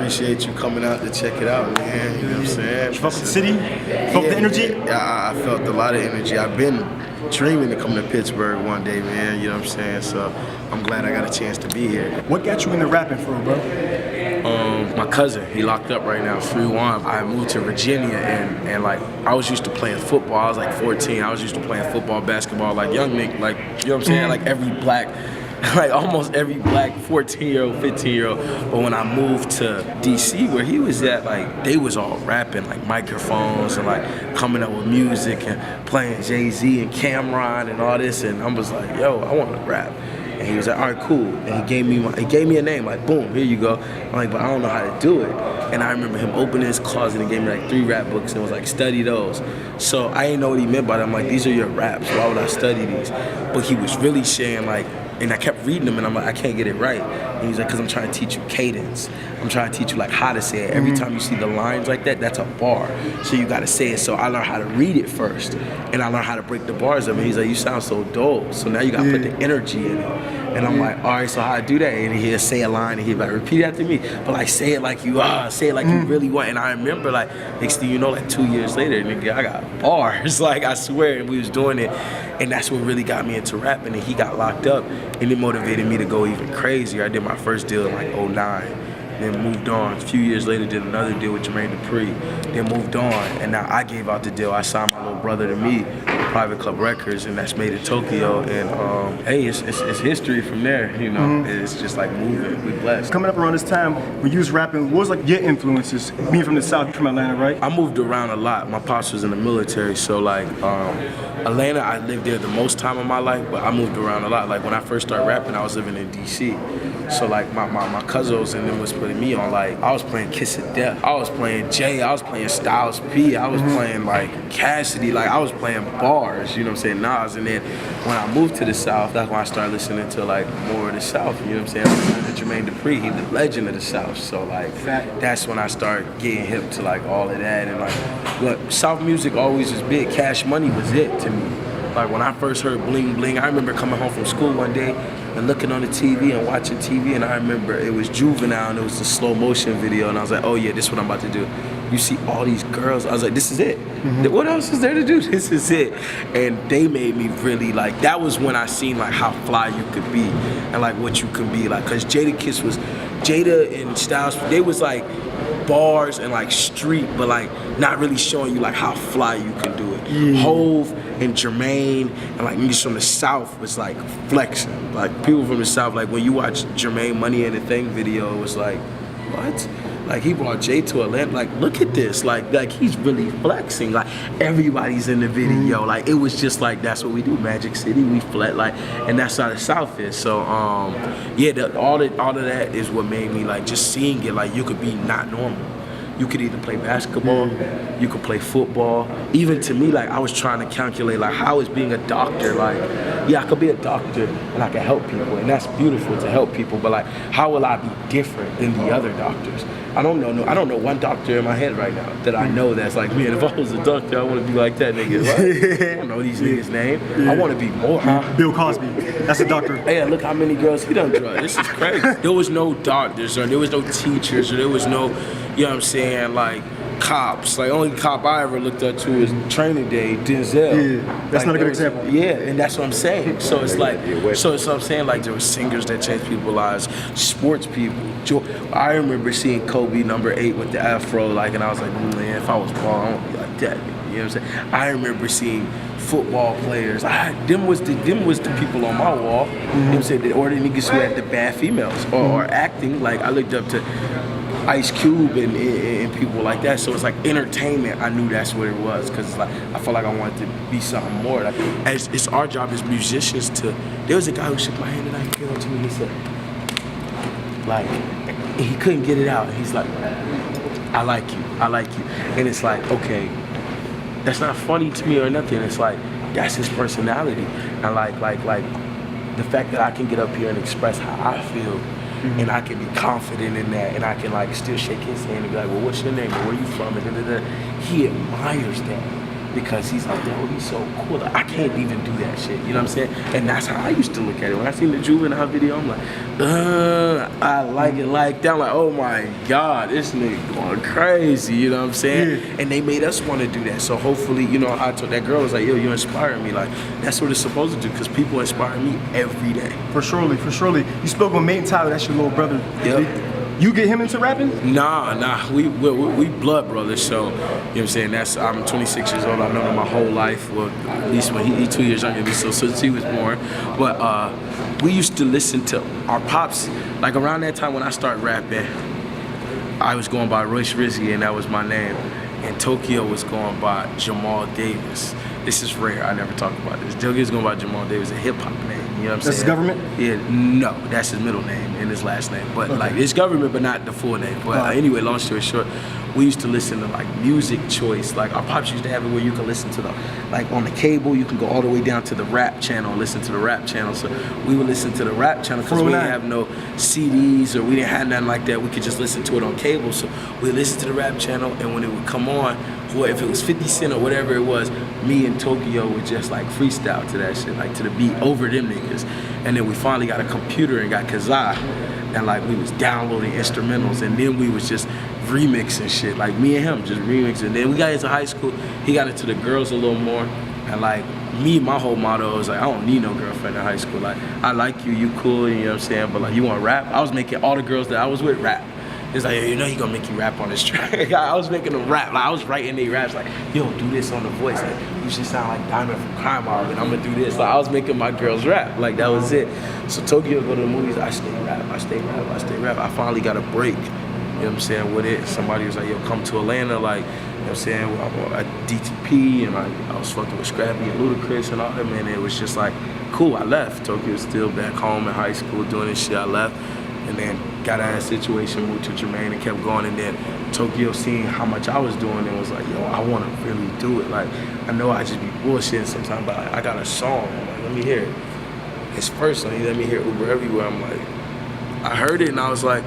appreciate you coming out to check it out, man. You know what I'm saying? You felt the city? Felt the energy? Yeah, I felt a lot of energy. I've been dreaming to come to Pittsburgh one day, man. You know what I'm saying? So I'm glad I got a chance to be here. What got you into rapping for, bro? My cousin, he locked up right now, free one. I moved to Virginia and like I was used to playing football. I was like 14. I was used to playing football, basketball, like young nigga, like, you know what I'm saying? Like every black, like almost every black 14-year-old, 15-year-old. But when I moved to DC where he was at, like they was all rapping, like microphones and like coming up with music and playing Jay-Z and Cameron and all this. And I was like, yo, I want to rap. And he was like, all right, cool. And he gave me a name, like, boom, here you go. I'm like, but I don't know how to do it. And I remember him opening his closet and gave me like 3 rap books and was like, study those. So I didn't know what he meant by that. I'm like, these are your raps, why would I study these? But he was really saying like, and I kept reading them and I'm like, I can't get it right. And he's like, because I'm trying to teach you cadence. I'm trying to teach you like how to say it. Every time you see the lines like that, that's a bar. So you gotta say it. So I learned how to read it first. And I learned how to break the bars up. And he's like, you sound so dull. So now you gotta put the energy in it. And I'm like, all right, so how I do that? And he'll say a line and he'll like, repeat after me. But like, say it like you are, say it like you really want. And I remember like, next thing you know, like 2 years later, nigga, I got bars. Like, I swear, and we was doing it. And that's what really got me into rapping. And he got locked up. And it motivated me to go even crazier. I did my first deal in like 09. Then moved on. A few years later, did another deal with Jermaine Dupri. Then moved on, and now I gave out the deal. I signed my little brother to me, Private Club Records, and that's made in Tokyo. And hey, it's history from there. You know, it's just like moving. We blessed. Coming up around this time, when you was rapping, what was like your influences? Being from the South, from Atlanta, right? I moved around a lot. My pops was in the military, so like Atlanta, I lived there the most time of my life, but I moved around a lot. Like when I first started rapping, I was living in DC. So like my cousins and them was putting me on, like I was playing Kiss of Death, I was playing Jay, I was playing Styles P, I was playing like Cassidy, like I was playing bars, you know what I'm saying, Nas. And then when I moved to the South, that's when I started listening to like more of the South, you know what I'm saying, Jermaine Dupri, he's the legend of the South. So like that's when I started getting hip to like all of that. And like, look, South music always was big. Cash Money was it to me. Like when I first heard Bling Bling, I remember coming home from school one day and looking on the TV and watching TV, and I remember it was Juvenile and it was the slow motion video, and I was like, oh yeah, this is what I'm about to do. You see all these girls, I was like, this is it. What else is there to do? This is it. And they made me really like, that was when I seen like how fly you could be and like what you can be like, cause Jada and Styles, they was like bars and like street, but like not really showing you like how fly you can do it. Hove and Jermaine and like niggas from the South was like flexing. Like people from the South, like when you watch Jermaine Money and the Thing video, it was like, what? Like he brought Jay to Atlanta, like look at this, like he's really flexing, like everybody's in the video, like it was just like, that's what we do, Magic City, we flex, like, and that's how the South is. So yeah, all of that is what made me like just seeing it, like you could be not normal. You could either play basketball, you could play football. Even to me, like I was trying to calculate like how is being a doctor, like yeah, I could be a doctor and I can help people, and that's beautiful to help people, but like how will I be different than the other doctors? I don't know one doctor in my head right now that I know that's like, man, if I was a doctor, I want to be like that nigga. Right? I don't know these niggas' name. I want to be more. Bill Cosby, that's a doctor. Hey, look how many girls he done drugged. This is crazy. There was no doctors, or there was no teachers, or there was no, you know what I'm saying, like cops. Like only cop I ever looked up to is Training Day, Denzel. Yeah, that's like, not a good example. Yeah, and that's what I'm saying. So it's like, so it's what I'm saying, like there were singers that changed people's lives, sports people. I remember seeing Kobe #8 with the afro, like, and I was like, man, if I was bald, I want to be like that. You know what I'm saying? I remember seeing football players. Them was the people on my wall. You know what I'm saying? Or the niggas who had the bad females or acting. Like I looked up to Ice Cube and people like that. So it's like entertainment. I knew that's what it was, because like I felt like I wanted to be something more. Like it's our job as musicians to. There was a guy who shook my hand and I came up to me and he said, like, he couldn't get it out. He's like, I like you, I like you. And it's like, okay, that's not funny to me or nothing. It's like, that's his personality. And like the fact that I can get up here and express how I feel, and I can be confident in that, and I can like still shake his hand and be like, well, what's your name, or where you from, and he admires that. because he's like, yo, he's so cool. Like, I can't even do that shit. You know what I'm saying? And that's how I used to look at it. When I seen the Juvenile video, I'm like, I like it like that. I'm like, oh my God, this nigga going crazy. You know what I'm saying? Yeah. And they made us want to do that. So hopefully, you know, I told that girl, I was like, yo, you inspiring me. Like, that's what it's supposed to do, because people inspire me every day. For surely, for surely. You spoke with Madeintyo, that's your little brother. Yep. You get him into rapping? Nah, we blood brothers. So, you know what I'm saying? I'm 26 years old. I've known him my whole life. Well, at least when he 2 years younger than me, so since he was born. But we used to listen to our pops. Like around that time when I started rapping, I was going by Royce Rizzy, and that was my name. And Tokyo was going by Jamal Davis. This is rare. I never talk about this. Tokyo was going by Jamal Davis, a hip hop name. You know what I'm saying? That's his government? Yeah, no, that's his middle name and his last name. But like, it's government, but not the full name. But anyway, long story short, we used to listen to like music choice. Like our pops used to have it where you can listen to like on the cable, you can go all the way down to the rap channel and listen to the rap channel. So we would listen to the rap channel because we didn't have no CDs or we didn't have nothing like that. We could just listen to it on cable. So we listened to the rap channel, and when it would come on, or if it was 50 Cent or whatever it was, me and Tokyo would just like freestyle to that shit, like to the beat over them niggas. And then we finally got a computer and got Kazaa, and like we was downloading instrumentals, and then we was just remixing shit, like me and him just remixing. Then we got into high school, he got into the girls a little more, and like me, my whole motto was like, I don't need no girlfriend in high school. Like, I like you, you cool, you know what I'm saying, but like, you want to rap? I was making all the girls that I was with rap. It's like, you know, he gonna make you rap on this track. I was making them rap. Like, I was writing their raps like, yo, do this on the voice. Like, you should sound like Diamond from Crime Mob, and I'm gonna do this. Like, I was making my girls rap. Like, that was it. So Tokyo go to the movies, I stay rap, I stay rap, I stay rap. I finally got a break, you know what I'm saying, with it. Somebody was like, yo, come to Atlanta, like, you know what I'm saying, at DTP, and I was fucking with Scrappy and Ludacris and all that, man. It was just like, cool, I left. Tokyo was still back home in high school doing this shit, I left. And then got out of that situation, moved to Jermaine and kept going. And then Tokyo seeing how much I was doing and was like, yo, I want to really do it. Like, I know I just be bullshitting sometimes, but I got a song. I'm like, let me hear it. His first song, he let me hear Uber Everywhere. I'm like, I heard it and I was like,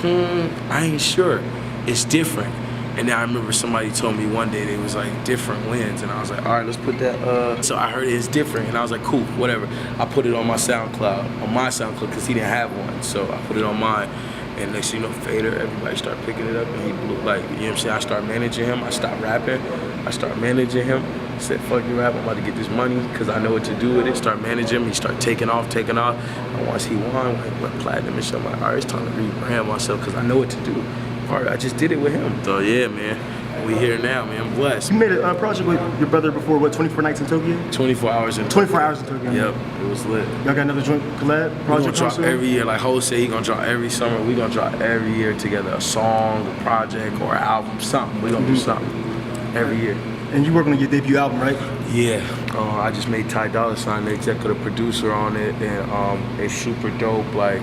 I ain't sure. It's different. And then I remember somebody told me one day they was like different wins, and I was like, all right, let's put that. So I heard it's different, and I was like, cool, whatever. I put it on my SoundCloud, because he didn't have one. So I put it on mine, and next thing you know, Fader, everybody started picking it up, and he blew, like, you know what I'm saying? I started managing him. I stopped rapping. I started managing him. I said, fuck you, rap. I'm about to get this money because I know what to do with it. Start managing him. He started taking off. And once he won, went platinum and shit. I'm like, all right, it's time to rebrand myself because I know what to do. I just did it with him. So yeah, man, we here now, man. I'm blessed. You made a project with your brother before, what, 24 nights in Tokyo? 24 hours in 24 hours in Tokyo. Yep, it was lit. Y'all got another joint collab project? We gonna drop every year. Like Ho said, he gonna drop every summer. We gonna drop every year together, a song, a project, or an album, something. We gonna do something every year. And you working on your debut album, right? Yeah, I just made Dolla the executive producer on it, and it's super dope. Like,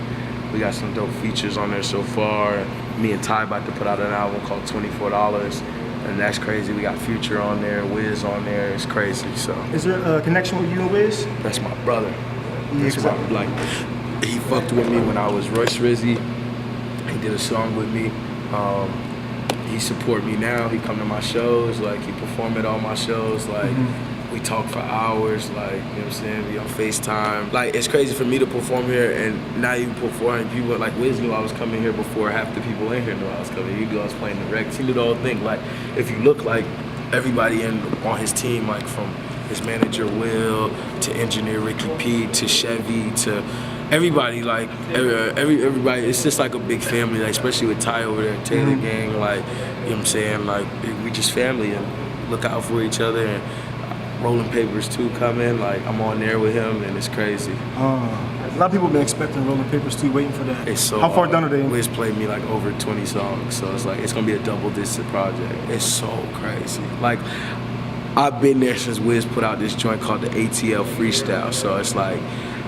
we got some dope features on there so far. Me and Ty about to put out an album called $24, and that's crazy. We got Future on there, Wiz on there. It's crazy. So is there a connection with you and Wiz? That's my brother. Yeah, that's like, he fucked with me when I was Royce Rizzy. He did a song with me. He support me now. He come to my shows. Like, he perform at all my shows. Like. We talk for hours, like, you know what I'm saying, we on FaceTime. Like, it's crazy for me to perform here, and now you perform, people, like, Wiz knew I was coming here before half the people in here knew I was coming. He knew I was playing the records. He knew the whole thing. Like, if you look like everybody on his team, like from his manager Will, to engineer Ricky P, to Chevy, to everybody, like, everybody, it's just like a big family, like, especially with Ty over there, Taylor Gang, like, you know what I'm saying, like, we just family and look out for each other. And Rolling Papers 2 coming, like, I'm on there with him, and it's crazy. A lot of people have been expecting Rolling Papers 2, waiting for that. It's so how far done are they? Wiz played me like over 20 songs, so it's like, it's gonna be a double-disc project. It's so crazy. Like, I've been there since Wiz put out this joint called the ATL Freestyle, so it's like,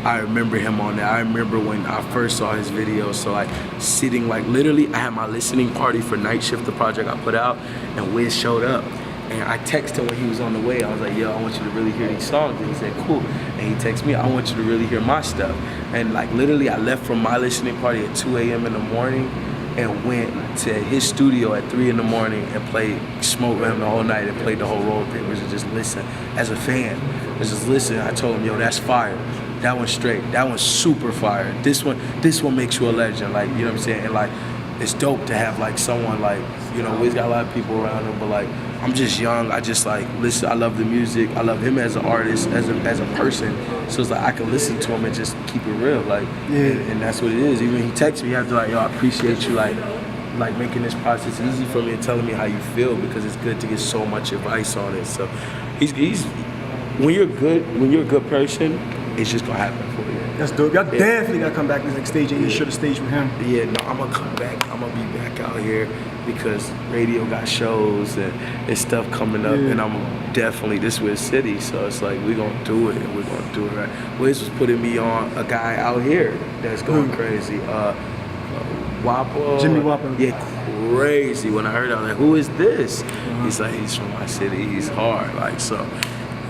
I remember him on that. I remember when I first saw his video, so like, sitting, like, literally, I had my listening party for Night Shift, the project I put out, and Wiz showed up. And I texted him when he was on the way. I was like, yo, I want you to really hear these songs. And he said, cool. And he texted me, I want you to really hear my stuff. And like, literally, I left from my listening party at 2 a.m. in the morning. and went to his studio at 3 in the morning and smoked with him the whole night and played the whole roll thing. Was to just listen as a fan. Was just listen. I told him, yo, that's fire. That one's straight. That one's super fire. This one makes you a legend. Like, you know what I'm saying? And like, it's dope to have like someone like, you know, we've got a lot of people around him, but like, I'm just young. I just like listen. I love the music. I love him as an artist, as a person. So it's like I can listen to him and just keep it real. Like, and that's what it is. Even when he texts me after, like, yo, I appreciate you, like making this process easy for me and telling me how you feel, because it's good to get so much advice on it. So he's when you're a good person, it's just gonna happen for you. That's dope. Y'all definitely gotta come back to the next stage and you share the stage with him. Yeah, no, I'm gonna come back. I'm gonna be back out here because radio got shows and stuff coming up, and I'm definitely, this is city, so it's like we're gonna do it and we're gonna do it right. Wiz was putting me on a guy out here that's going crazy. Wapo. Jimmy Wapo. Yeah, crazy. When I heard it, I was like, who is this? He's like, he's from my city. He's hard. Like, so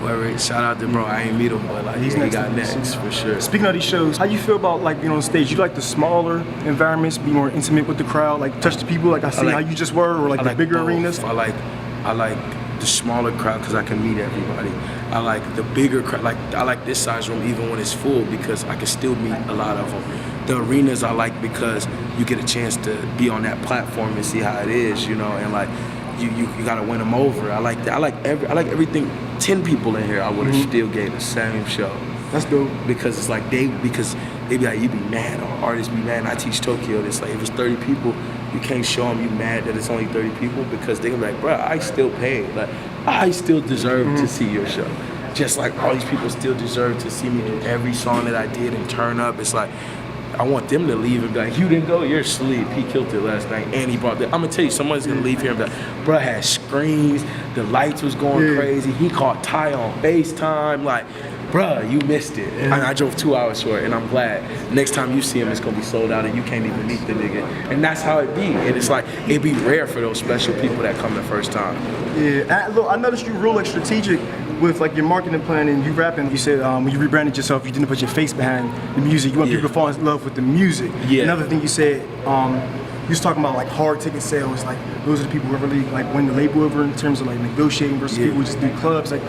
whoever, shout out to bro. I ain't meet him, but like, he got next for sure. Speaking of these shows, how you feel about like being on stage? You like the smaller environments, be more intimate with the crowd, like touch the people, like I see how you just were, or like the bigger arenas? I like the smaller crowd because I can meet everybody. I like the bigger crowd. Like, I like this size room even when it's full because I can still meet a lot of them. The arenas I like because you get a chance to be on that platform and see how it is, you know, and like you gotta win them over. I like that. I like everything. 10 people in here, I would have still gave the same show. That's dope. Because it's like they be like, you be mad, or artists be mad. And I teach Tokyo. It's like if it's 30 people, you can't show them you mad that it's only 30 people because they gonna be like, bro, I still paid. Like, I still deserve to see your show. Just like all these people still deserve to see me do every song that I did and turn up. It's like, I want them to leave and be like, you didn't go, you're asleep. He killed it last night and he brought that. I'm gonna tell you, someone's gonna leave here and be like, bro, had screens, the lights was going crazy. He caught Ty on FaceTime. Like, bruh, you missed it. And I drove 2 hours for it, and I'm glad. Next time you see him, it's gonna be sold out and you can't even meet the nigga. And that's how it be. And it's like, it'd be rare for those special people that come the first time. Yeah, look, I noticed you real like strategic with like your marketing plan and you rapping. You said when you rebranded yourself, you didn't put your face behind the music. You want people to fall in love with the music. Yeah. Another thing you said, you was talking about like hard ticket sales. Like those are the people who really like win the label over in terms of like negotiating versus people who just do clubs. Like,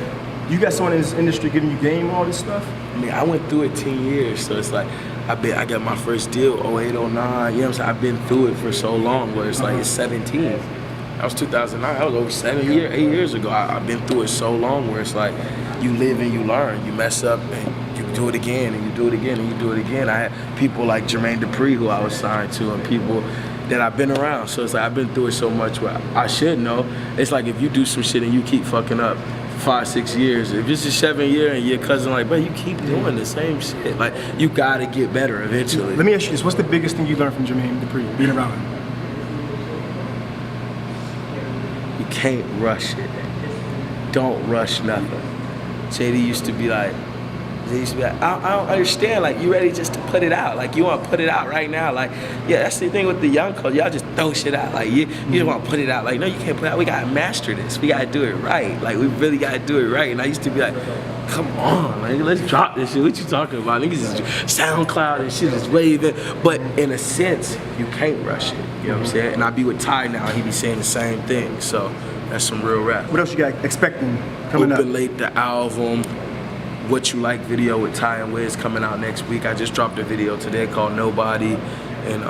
you got someone in this industry giving you game all this stuff? I mean, I went through it 10 years, so it's like, I got my first deal 08, 09, you know what I'm saying? I've been through it for so long where it's like, it's 17. That was 2009, that was over 8 years ago. I've been through it so long where it's like, you live and you learn. You mess up and you do it again and you do it again and you do it again. I had people like Jermaine Dupri who I was signed to and people that I've been around. So it's like, I've been through it so much where I should know. It's like if you do some shit and you keep fucking up 5, 6 years, if it's a 7 year and your cousin like, but you keep doing the same shit, like you gotta get better eventually. Let me ask you this, what's the biggest thing you learned from Jermaine Dupri, being around him? You can't rush it. Don't rush nothing. JD used to be like, I don't understand, like, you ready just to put it out? Like, you want to put it out right now? Like, yeah, that's the thing with the young culture. Y'all just throw shit out. Like, you just want to put it out. Like, no, you can't put it out. We got to master this. We got to do it right. Like, we really got to do it right. And I used to be like, come on, like, let's drop this shit. What you talking about? Niggas is SoundCloud and shit is waving. But in a sense, you can't rush it. You know what I'm saying? And I be with Ty now, and he be saying the same thing. So that's some real rap. What else you got expecting coming up? Open Late, the album. What You Like video with Ty and Wiz coming out next week. I just dropped a video today called Nobody. And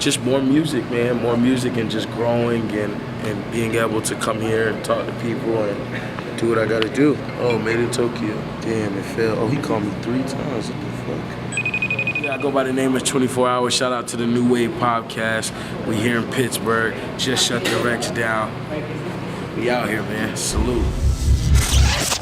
just more music, man. More music and just growing and being able to come here and talk to people and do what I gotta do. Oh, Madeintyo. Damn, it failed. Oh, he called me 3 times. What the fuck? Yeah, I go by the name of 24 Hours. Shout out to the New Wave Podcast. We here in Pittsburgh. Just shut the Rex down. We out here, man. Salute.